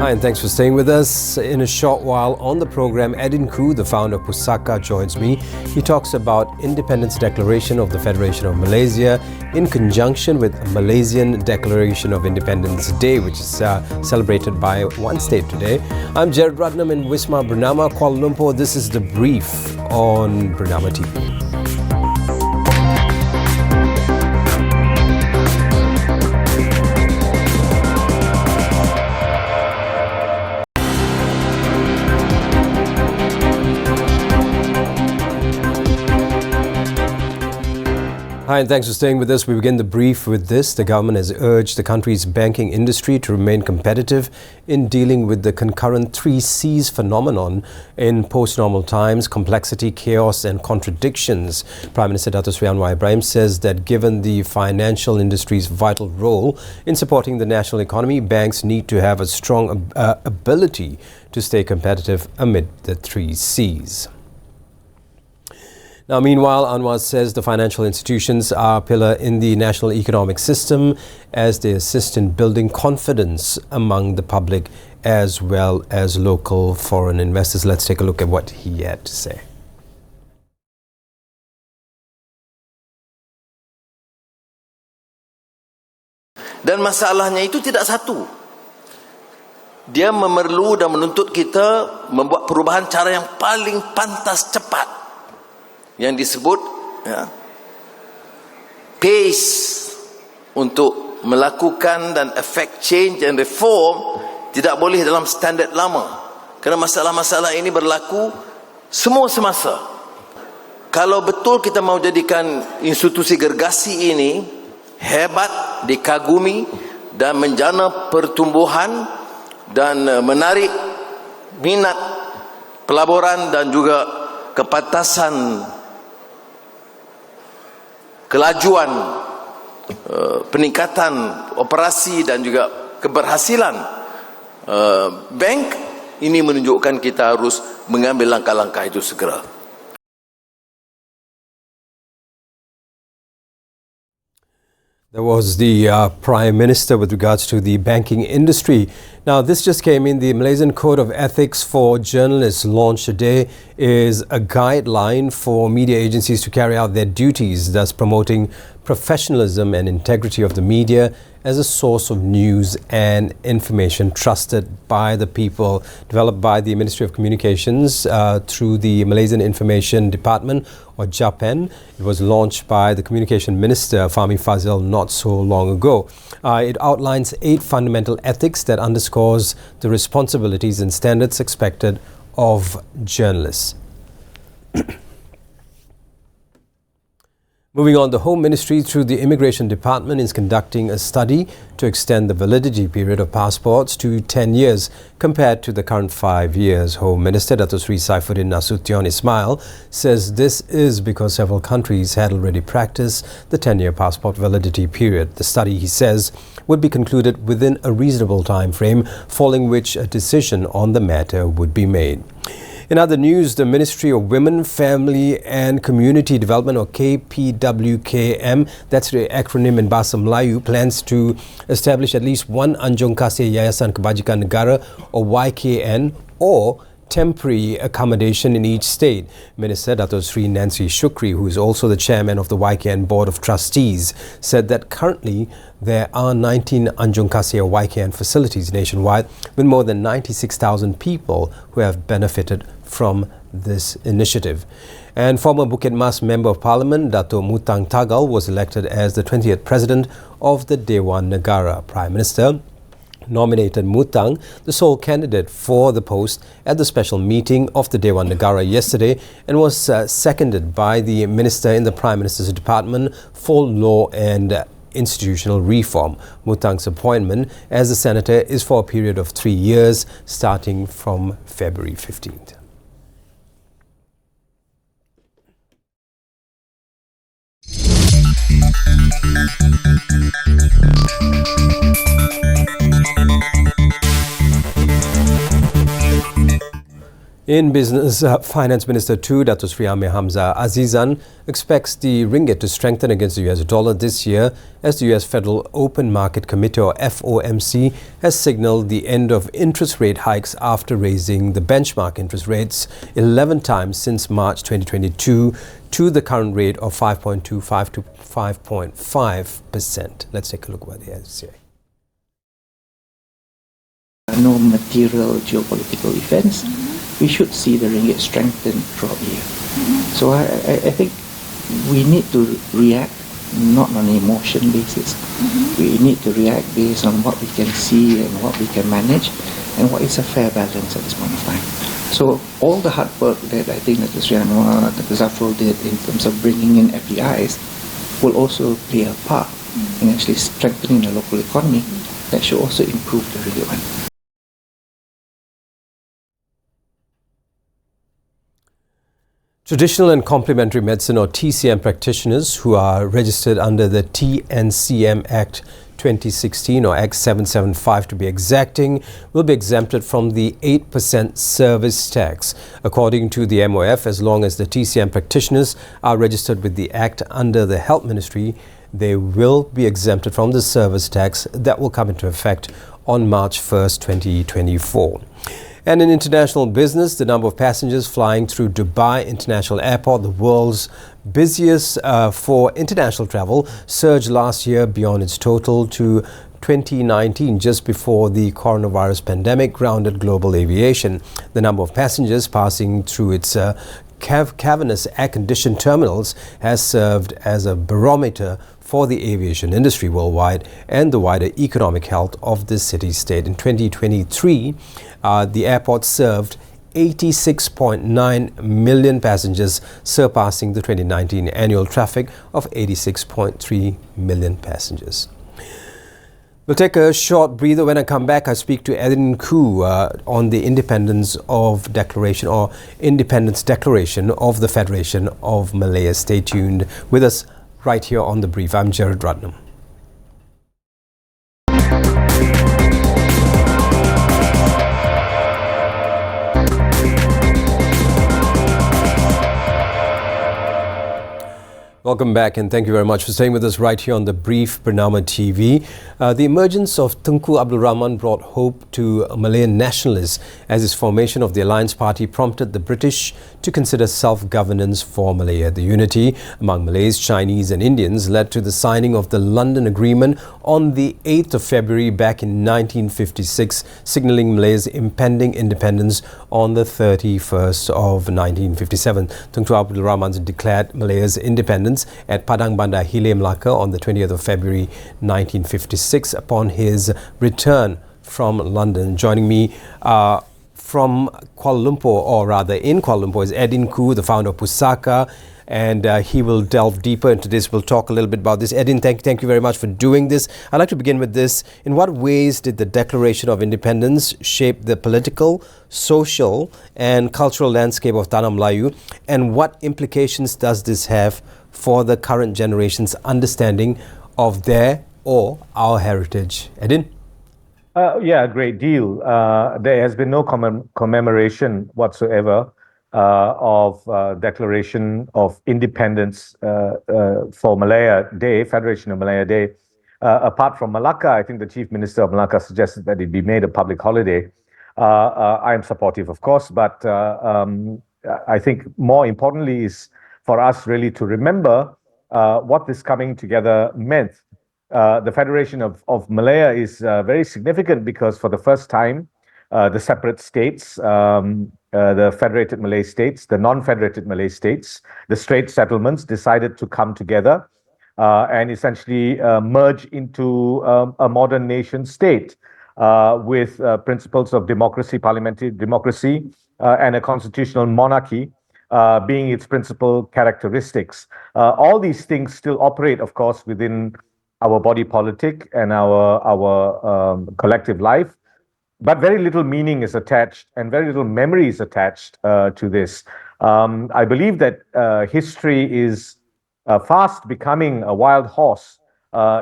Hi, and thanks for staying with us. In a short while on the program, EDDIN KHOO, the founder of PUSAKA, joins me. He talks about Independence Declaration of the Federation of Malaysia in conjunction with Malaysian Declaration of Independence Day, which is celebrated by one state today. I'm Gerard Ratnam in Wisma Bernama, Kuala Lumpur. This is the brief on Bernama TV. Hi, and thanks for staying with us. We begin the brief with this. The government has urged the country's banking industry to remain competitive in dealing with the concurrent 3 C's phenomenon in post-normal times: complexity, chaos and contradictions. Prime Minister Dato Sri Anwar Ibrahim says that given the financial industry's vital role in supporting the national economy, banks need to have a strong ability to stay competitive amid the 3 C's. Now, meanwhile, Anwar says the financial institutions are a pillar in the national economic system as they assist in building confidence among the public as well as local foreign investors. Let's take a look at what he had to say. Dan masalahnya itu tidak satu. Dia memerlu dan menuntut kita membuat perubahan cara yang paling pantas cepat. Yang disebut pace untuk melakukan dan effect change and reform tidak boleh dalam standard lama, kerana masalah-masalah ini berlaku semua semasa. Kalau betul kita mau jadikan institusi gergasi ini hebat, dikagumi dan menjana pertumbuhan dan menarik minat pelaburan dan juga kepantasan kelajuan peningkatan operasi dan juga keberhasilan bank, ini menunjukkan kita harus mengambil langkah-langkah itu segera. That was the Prime Minister with regards to the banking industry. Now, this just came in. The Malaysian Code of Ethics for Journalists launched today is a guideline for media agencies to carry out their duties, thus promoting professionalism and integrity of the media as a source of news and information trusted by the people. Developed by the Ministry of Communications through the Malaysian Information Department, or JAPEN. It was launched by the Communication Minister, Fahmi Fazil, not so long ago. It outlines 8 fundamental ethics that underscores the responsibilities and standards expected of journalists. Moving on, the Home Ministry through the Immigration Department is conducting a study to extend the validity period of passports to 10 years compared to the current 5 years. Home Minister Dato Sri Saifuddin Nasution Ismail says this is because several countries had already practiced the 10-year passport validity period. The study, he says, would be concluded within a reasonable time frame, following which a decision on the matter would be made. In other news, the Ministry of Women, Family and Community Development, or KPWKM, that's the acronym in Bahasa Melayu, plans to establish at least one Anjung Kasih Yayasan Kebajikan Negara, or YKN, or temporary accommodation in each state. Minister Dato Sri Nancy Shukri, who is also the chairman of the YKN Board of Trustees, said that currently there are 19 Anjung Kasih YKN facilities nationwide with more than 96,000 people who have benefited from this initiative. And former Bukit Mas Member of Parliament Dato Mutang Tagal was elected as the 20th President of the Dewan Negara. Prime Minister nominated Mutang, the sole candidate for the post, at the special meeting of the Dewan Negara yesterday, and was seconded by the Minister in the Prime Minister's Department for Law and Institutional Reform. Mutang's appointment as a senator is for a period of 3 years, starting from February 15th. In business, Finance Minister too, Dato Sri Amir Hamzah Azizan expects the ringgit to strengthen against the US dollar this year as the US Federal Open Market Committee or FOMC has signaled the end of interest rate hikes after raising the benchmark interest rates 11 times since March 2022 to the current rate of 5.25 to 5.5%. Let's take a look what he has to say. No material geopolitical events, we should see the ringgit strengthen throughout the year. So I think we need to react not on an emotion basis. We need to react based on what we can see and what we can manage and what is a fair balance at this point of time. So all the hard work that I think that Sri Anwar, that Zafrul did in terms of bringing in FDIs will also play a part in actually strengthening the local economy. That should also improve the ringgit one. Traditional and complementary medicine or TCM practitioners who are registered under the TNCM Act 2016 or Act 775 to be exacting will be exempted from the 8% service tax. According to the MOF, as long as the TCM practitioners are registered with the Act under the Health Ministry, they will be exempted from the service tax that will come into effect on March 1st, 2024. And in international business, the number of passengers flying through Dubai International Airport, the world's busiest for international travel, surged last year beyond its total to 2019, just before the coronavirus pandemic grounded global aviation. The number of passengers passing through its cavernous air-conditioned terminals has served as a barometer for the aviation industry worldwide and the wider economic health of the city-state. In 2023, the airport served 86.9 million passengers, surpassing the 2019 annual traffic of 86.3 million passengers. We'll take a short breather. When I come back, I speak to EDDIN KHOO on the independence declaration of the Federation of Malaya. Stay tuned with us right here on The Brief. I'm Gerard Ratnam. Welcome back and thank you very much for staying with us right here on The Brief, Bernama TV. The emergence of Tunku Abdul Rahman brought hope to Malayan nationalists as his formation of the Alliance Party prompted the British to consider self-governance for Malaya. The unity among Malays, Chinese and Indians led to the signing of the London Agreement on the 8th of February back in 1956, signalling Malaya's impending independence on the 31st of 1957. Tunku Abdul Rahman declared Malaya's independence at Padang Bandar Hilir, Melaka on the 20th of February 1956 upon his return from London. Joining me from Kuala Lumpur, or rather in Kuala Lumpur, is EDDIN KHOO, the founder of PUSAKA, and he will delve deeper into this. We'll talk a little bit about this. EDDIN, thank you very much for doing this. I'd like to begin with this. In what ways did the Declaration of Independence shape the political, social and cultural landscape of Tanah Melayu, and what implications does this have for the current generation's understanding of their or our heritage? EDDIN? Yeah, a great deal. There has been no commemoration whatsoever of Declaration of Independence for Malaya Day, Federation of Malaya Day. Apart from Malacca, I think the Chief Minister of Malacca suggested that it be made a public holiday. I am supportive, of course, but I think more importantly is for us really to remember what this coming together meant. The Federation of Malaya is very significant because for the first time, the separate states, the federated Malay states, the non-federated Malay states, the straight settlements decided to come together and essentially merge into a modern nation state with principles of democracy, parliamentary democracy, and a constitutional monarchy being its principal characteristics. All these things still operate, of course, within our body politic and our collective life, but very little meaning is attached and very little memory is attached to this. I believe that history is fast becoming a wild horse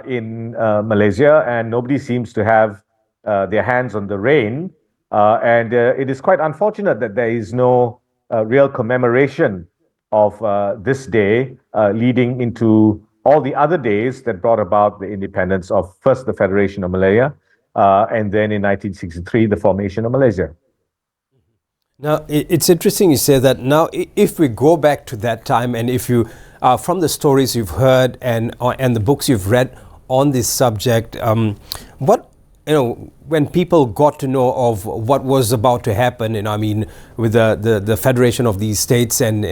in Malaysia, and nobody seems to have their hands on the rein And it is quite unfortunate that there is no real commemoration of this day leading into all the other days that brought about the independence of first the Federation of Malaya, and then in 1963, the formation of Malaysia. Now, it's interesting you say that. Now, if we go back to that time, and if you, from the stories you've heard and the books you've read on this subject, what, when people got to know of what was about to happen, I mean, with the federation of these states and,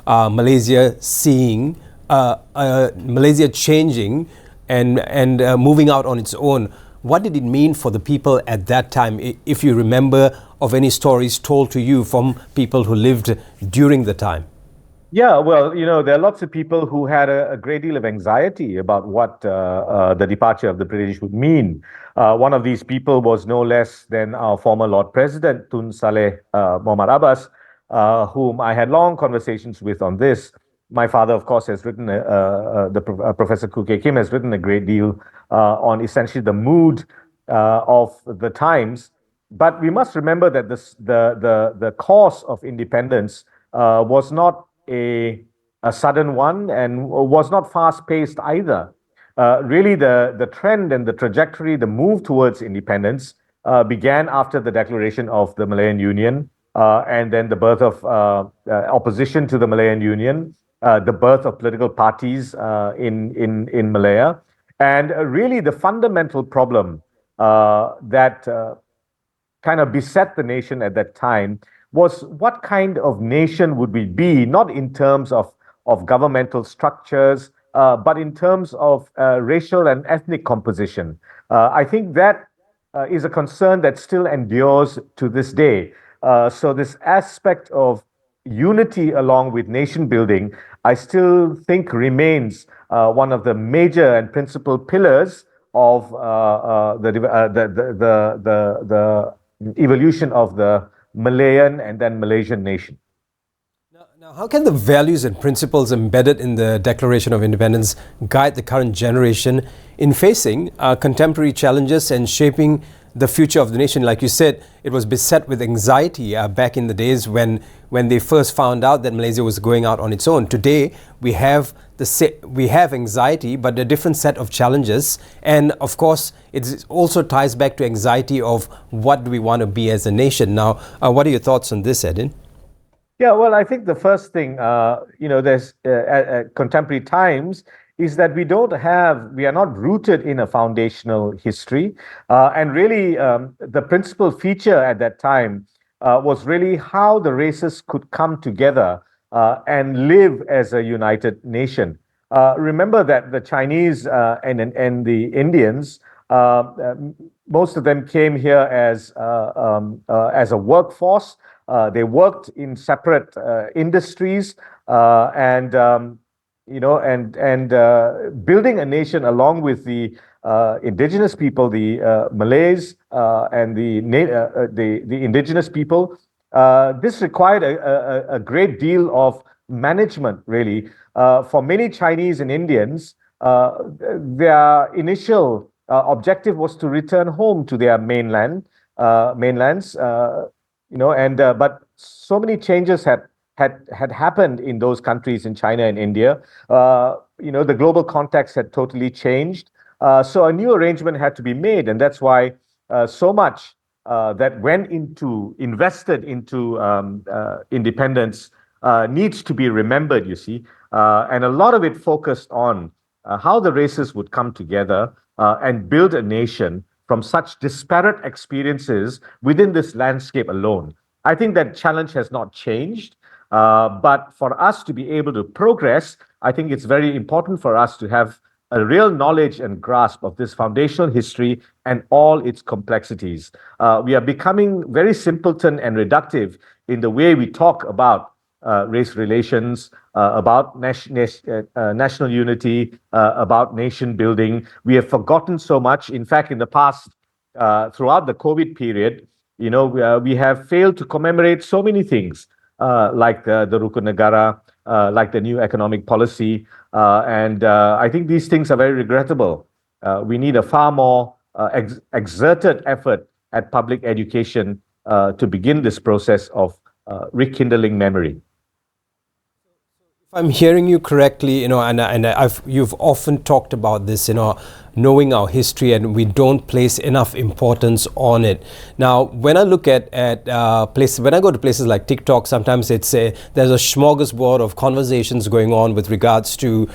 Malaysia seeing, Malaysia changing and moving out on its own, what did it mean for the people at that time, if you remember of any stories told to you from people who lived during the time? Yeah, well, there are lots of people who had a great deal of anxiety about what the departure of the British would mean. One of these people was no less than our former Lord President, Tun Saleh Muhammad Abbas, whom I had long conversations with on this. My father, of course, has written, Professor Khoo Kay Kim has written a great deal on essentially the mood of the times. But we must remember that the course of independence was not a sudden one and was not fast-paced either. Really, the trend and the trajectory, the move towards independence began after the declaration of the Malayan Union and then the birth of opposition to the Malayan Union, the birth of political parties in Malaya. And really, the fundamental problem that kind of beset the nation at that time was what kind of nation would we be, not in terms of governmental structures, but in terms of racial and ethnic composition. I think that is a concern that still endures to this day. So this aspect of unity along with nation building, I still think remains one of the major and principal pillars of the evolution of the Malayan and then Malaysian nation. Now, how can the values and principles embedded in the Declaration of Independence guide the current generation in facing contemporary challenges and shaping the future of the nation? Like you said, it was beset with anxiety back in the days when they first found out that Malaysia was going out on its own. Today, we have anxiety, but a different set of challenges. And of course, it also ties back to anxiety of what do we want to be as a nation. Now, what are your thoughts on this, EDDIN? Yeah, well, I think the first thing, there's at contemporary times is that we are not rooted in a foundational history. And really, the principal feature at that time was really how the races could come together and live as a united nation. Remember that the Chinese and the Indians, most of them came here as a workforce. They worked in separate industries, and building a nation along with the indigenous people, the Malays and the indigenous people. This required a great deal of management, really. For many Chinese and Indians, their initial objective was to return home to their mainlands. But so many changes had happened in those countries, in China and India. The global context had totally changed. So a new arrangement had to be made, and that's why so much that invested into independence needs to be remembered, you see. And a lot of it focused on how the races would come together and build a nation from such disparate experiences within this landscape alone. I think that challenge has not changed, but for us to be able to progress, I think it's very important for us to have a real knowledge and grasp of this foundational history and all its complexities. We are becoming very simpleton and reductive in the way we talk about race relations, about national unity, about nation building. We have forgotten so much. In fact, in the past, throughout the COVID period, we have failed to commemorate so many things, like the Rukun Negara, like the new economic policy. And I think these things are very regrettable. We need a far more exerted effort at public education to begin this process of rekindling memory. If I'm hearing you correctly, you've often talked about this, knowing our history, and we don't place enough importance on it. Now, when I look at places, when I go to places like TikTok, sometimes there's a smorgasbord of conversations going on with regards to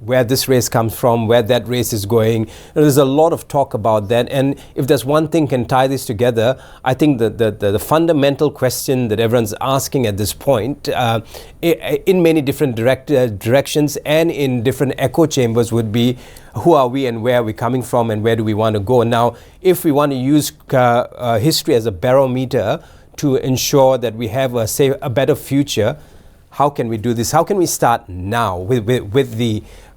where this race comes from, where that race is going. There's a lot of talk about that, and if there's one thing can tie this together, I think the fundamental question that everyone's asking at this point, in many different directions and in different echo chambers, would be who are we and where are we coming from and where do we want to go. Now, if we want to use history as a barometer to ensure that we have a better future, how can we do this? How can we start now with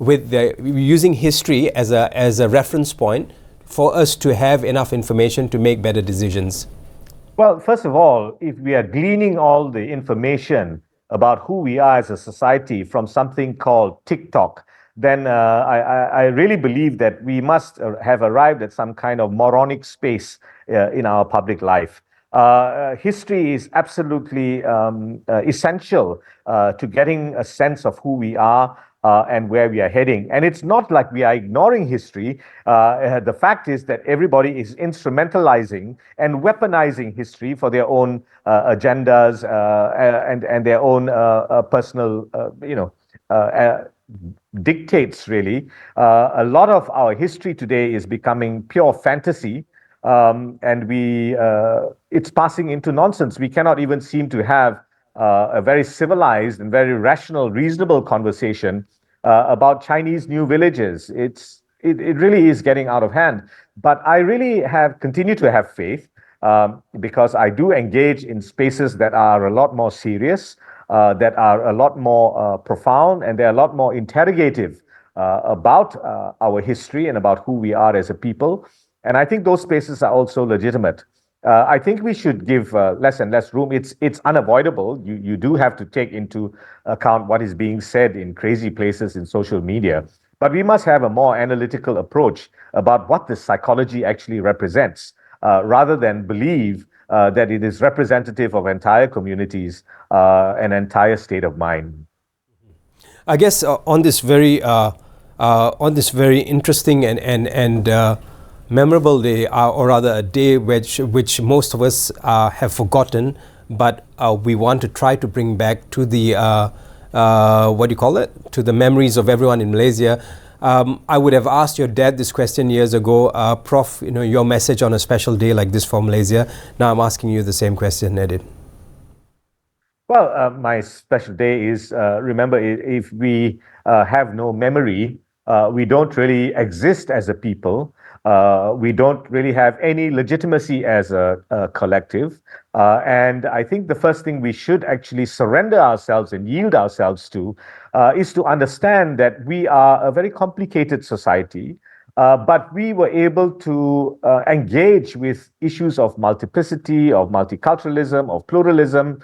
using history as a reference point for us to have enough information to make better decisions? Well, first of all, if we are gleaning all the information about who we are as a society from something called TikTok, then I really believe that we must have arrived at some kind of moronic space in our public life. History is absolutely essential to getting a sense of who we are and where we are heading. And it's not like we are ignoring history. The fact is that everybody is instrumentalizing and weaponizing history for their own agendas and their own personal, dictates, really. A lot of our history today is becoming pure fantasy. And it's passing into nonsense. We cannot even seem to have a very civilized and very rational, reasonable conversation about Chinese new villages. It really is getting out of hand. But I really continue to have faith because I do engage in spaces that are a lot more serious, that are a lot more profound, and they're a lot more interrogative about our history and about who we are as a people. And I think those spaces are also legitimate. I think we should give less and less room. It's unavoidable. You do have to take into account what is being said in crazy places in social media. But we must have a more analytical approach about what this psychology actually represents, rather than believe that it is representative of entire communities, an entire state of mind. I guess on this very interesting and memorable day, or rather a day which most of us have forgotten, but we want to try to bring back to the to the memories of everyone in Malaysia. I would have asked your dad this question years ago, Prof. Your message on a special day like this for Malaysia. Now I'm asking you the same question, EDDIN. Well, my special day is, remember, if we have no memory, we don't really exist as a people. We don't really have any legitimacy as a collective. And I think the first thing we should actually surrender ourselves and yield ourselves to is to understand that we are a very complicated society, but we were able to engage with issues of multiplicity, of multiculturalism, of pluralism,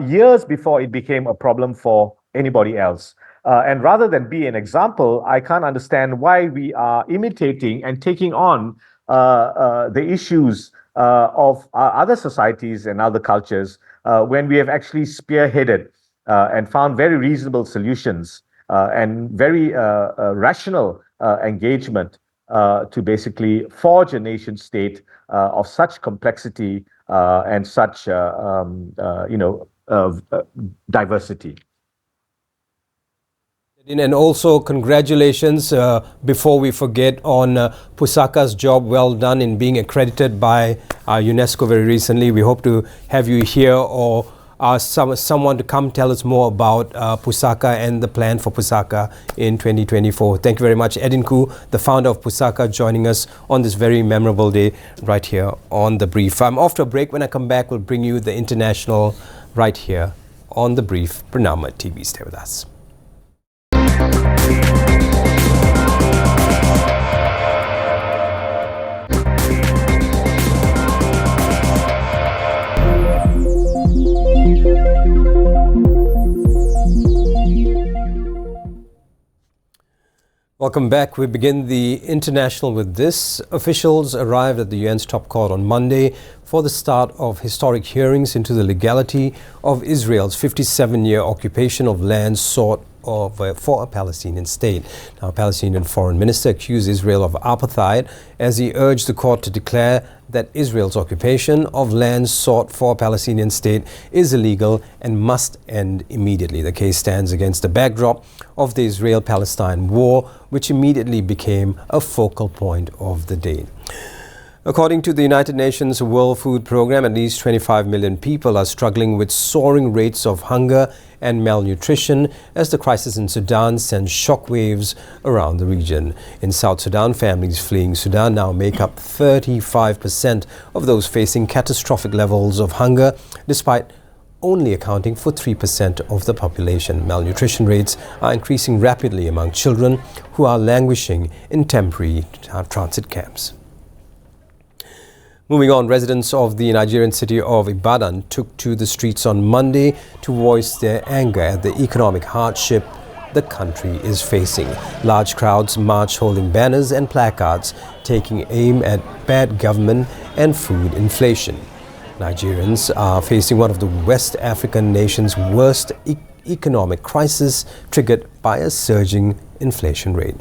years before it became a problem for anybody else. And rather than be an example, I can't understand why we are imitating and taking on the issues of other societies and other cultures when we have actually spearheaded and found very reasonable solutions and very rational engagement to basically forge a nation state of such complexity and such diversity. And also congratulations, before we forget, on PUSAKA's job well done in being accredited by UNESCO very recently. We hope to have you here, or someone to come tell us more about PUSAKA and the plan for PUSAKA in 2024. Thank you very much, EDDIN KHOO, the founder of PUSAKA, joining us on this very memorable day right here on The Brief. I'm off to a break. When I come back, we'll bring you the international right here on The Brief. Pranama TV. Stay with us. Welcome back. We begin the international with this. Officials arrived at the UN's top court on Monday for the start of historic hearings into the legality of Israel's 57-year occupation of land sought for a Palestinian state. Now, a Palestinian foreign minister accused Israel of apartheid as he urged the court to declare that Israel's occupation of land sought for a Palestinian state is illegal and must end immediately. The case stands against the backdrop of the Israel-Palestine war, which immediately became a focal point of the day. According to the United Nations World Food Programme, at least 25 million people are struggling with soaring rates of hunger and malnutrition as the crisis in Sudan sends shockwaves around the region. In South Sudan, families fleeing Sudan now make up 35% of those facing catastrophic levels of hunger, despite only accounting for 3% of the population. Malnutrition rates are increasing rapidly among children who are languishing in temporary transit camps. Moving on, residents of the Nigerian city of Ibadan took to the streets on Monday to voice their anger at the economic hardship the country is facing. Large crowds marched holding banners and placards taking aim at bad government and food inflation. Nigerians are facing one of the West African nation's worst economic crisis, triggered by a surging inflation rate.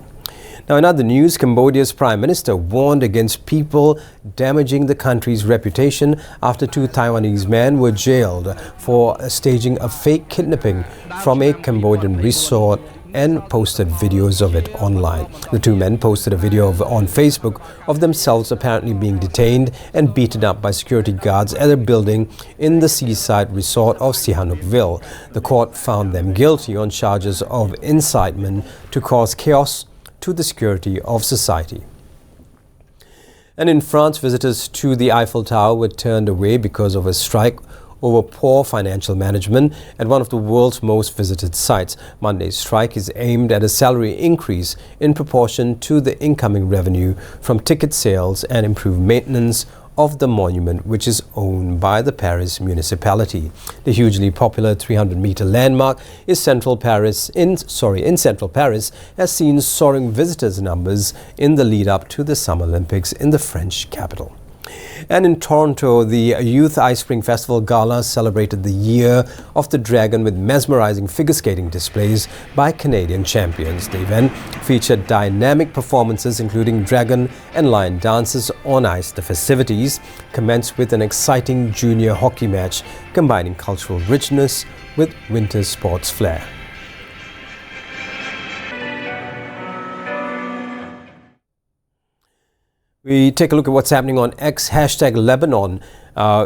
Now, in other news, Cambodia's Prime Minister warned against people damaging the country's reputation after two Taiwanese men were jailed for staging a fake kidnapping from a Cambodian resort and posted videos of it online. The two men posted a video on Facebook of themselves apparently being detained and beaten up by security guards at a building in the seaside resort of Sihanoukville. The court found them guilty on charges of incitement to cause chaos to the security of society. And in France, visitors to the Eiffel Tower were turned away because of a strike over poor financial management at one of the world's most visited sites. Monday's strike is aimed at a salary increase in proportion to the incoming revenue from ticket sales and improved maintenance of the monument, which is owned by the Paris municipality. The hugely popular 300-meter landmark in central Paris has seen soaring visitors numbers in the lead-up to the Summer Olympics in the French capital. And in Toronto, the Youth Ice Spring Festival Gala celebrated the Year of the Dragon with mesmerizing figure skating displays by Canadian champions. The event featured dynamic performances including dragon and lion dances on ice. The festivities commenced with an exciting junior hockey match combining cultural richness with winter sports flair. We take a look at what's happening on X. #Lebanon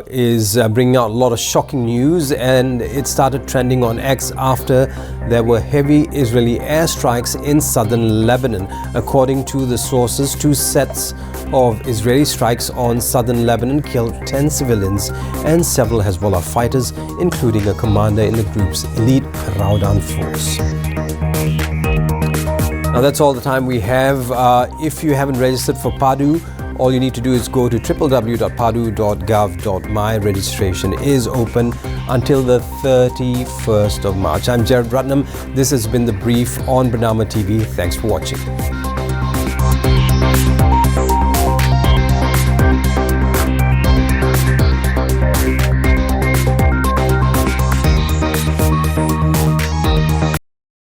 is bringing out a lot of shocking news, and it started trending on X after there were heavy Israeli airstrikes in southern Lebanon. According to the sources, 2 sets of Israeli strikes on southern Lebanon killed 10 civilians and several Hezbollah fighters, including a commander in the group's elite Raudan force. Now, that's all the time we have. If you haven't registered for PADU, all you need to do is go to www.padu.gov.my. Registration is open until the 31st of March. I'm Gerard Ratnam. This has been The Brief on Bernama TV. Thanks for watching.